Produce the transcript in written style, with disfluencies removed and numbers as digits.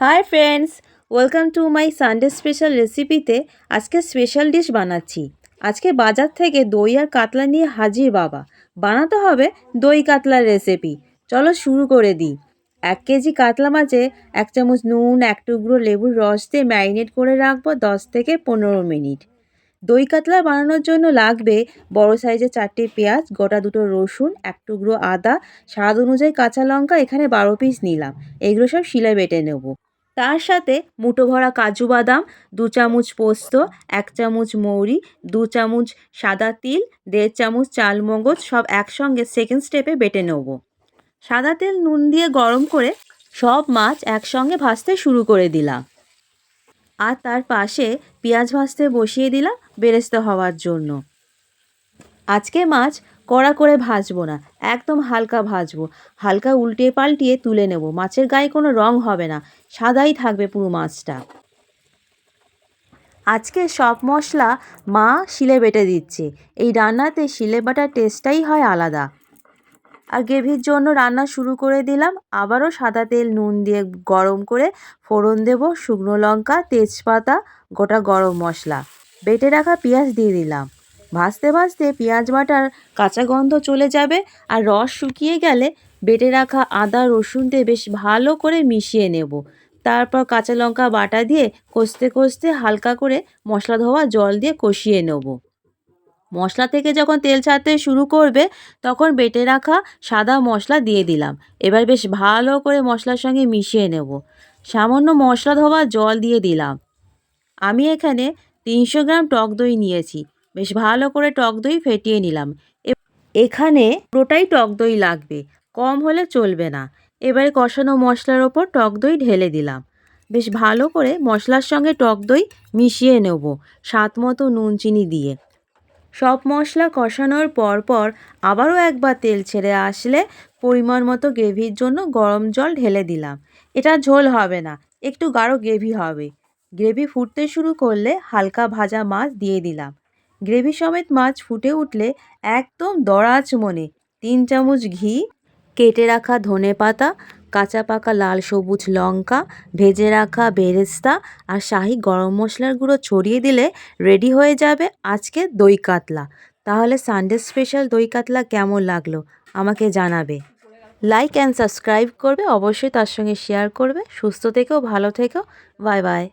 Hi friends, welcome to my Sunday special রেসিপিতে। আজকে special dish বানাচ্ছি। আজকে বাজার থেকে দই আর কাতলা নিয়ে হাজির বাবা। বানাতে হবে দই কাতলার রেসিপি। চলো শুরু করে দিই। 1 কেজি কাতলা মাছে 1 চামচ নুন, 1 টুকরো লেবুর রস দিয়ে ম্যারিনেট করে রাখবো 10 থেকে 15 মিনিট। দই কাতলা বানানোর জন্য লাগবে বড় সাইজের 4টে পেঁয়াজ, গোটা 2টো রসুন, 1 টুকরো আদা, স্বাদ অনুযায়ী কাঁচা লঙ্কা এখানে 12 পিস নিলাম। এগুলো সব শিলে বেটে নেব। তার সাথে মুঠো ভরা কাজু বাদাম, 2 চামচ পোস্ত, 1 চামচ মৌরি, 2 চামচ সাদা তিল, 1.5 চামচ চালমগজ সব একসঙ্গে সেকেন্ড স্টেপে বেটে নেব। সাদা তেল নুন দিয়ে গরম করে সব মাছ একসঙ্গে ভাজতে শুরু করে দিলাম। আর তার পাশে পেঁয়াজ ভাজতে বসিয়ে দিলাম বেরেস্তা হওয়ার জন্য। আজকে মাছ কড়া করে ভাজবো না, একদম হালকা ভাজবো। হালকা উল্টে পাল্টিয়ে তুলে নেব। মাছের গায়ে কোনো রং হবে না, সাদাই থাকবে পুরো মাছটা। আজকে সব মশলা মা শিলে বেটে দিচ্ছে। এই রান্নাতে শিলে বাটার টেস্টটাই হয় আলাদা। আর গ্রেভির জন্য রান্না শুরু করে দিলাম। আবারও সাদা তেল নুন দিয়ে গরম করে ফোড়ন দেব, শুকনো লঙ্কা, তেজপাতা, গোটা গরম মশলা, বেটে রাখা পেঁয়াজ দিয়ে দিলাম। ভাজতে ভাজতে পেঁয়াজ বাটার কাঁচা গন্ধ চলে যাবে আর রস শুকিয়ে গেলে বেটে রাখা আদা রসুন দিয়ে বেশ ভালো করে মিশিয়ে নেব। তারপর কাঁচা লঙ্কা বাটা দিয়ে কষতে কষতে হালকা করে মশলা ধোয়া জল দিয়ে কষিয়ে নেব। মশলা থেকে যখন তেল ছাড়তে শুরু করবে তখন বেটে রাখা সাদা মশলা দিয়ে দিলাম। এবার বেশ ভালো করে মশলার সঙ্গে মিশিয়ে নেব। সামান্য মশলা ধোয়া জল দিয়ে দিলাম। আমি এখানে 300 গ্রাম টক দই নিয়েছি। বেশ ভালো করে টক দই ফেটিয়ে নিলাম। এখানে পুরোটাই টক দই লাগবে, কম হলে চলবে না। এবারে কষানো মশলার ওপর টক দই ঢেলে দিলাম। বেশ ভালো করে মশলার সঙ্গে টক দই মিশিয়ে নেব, স্বাদ মতো নুন চিনি দিয়ে। সব মশলা কষানোর পর আবারও একবার তেল ছেড়ে আসলে পরিমাণ মতো গ্রেভির জন্য গরম জল ঢেলে দিলাম। এটা ঝোল হবে না, একটু গাঢ় গ্রেভি হবে। গ্রেভি ফুটতে শুরু করলে হালকা ভাজা মাছ দিয়ে দিলাম। গ্রেভি সমেত মাছ ফুটে উঠলে একদম দরাজ মনে 3 চামচ ঘি, কেটে রাখা ধনেপাতা, কাঁচা পাকা লাল সবুজ লঙ্কা, ভেজে রাখা বেরেস্তা আর শাহি গরম মশলার গুঁড়ো ছড়িয়ে দিলে রেডি হয়ে যাবে আজকে দই কাতলা। তাহলে সানডে স্পেশাল দই কাতলা কেমন লাগলো আমাকে জানাবে। লাইক অ্যান্ড সাবস্ক্রাইব করবে, অবশ্যই তার সঙ্গে শেয়ার করবে। সুস্থ থেকেও ভালো থেকো। Bye bye.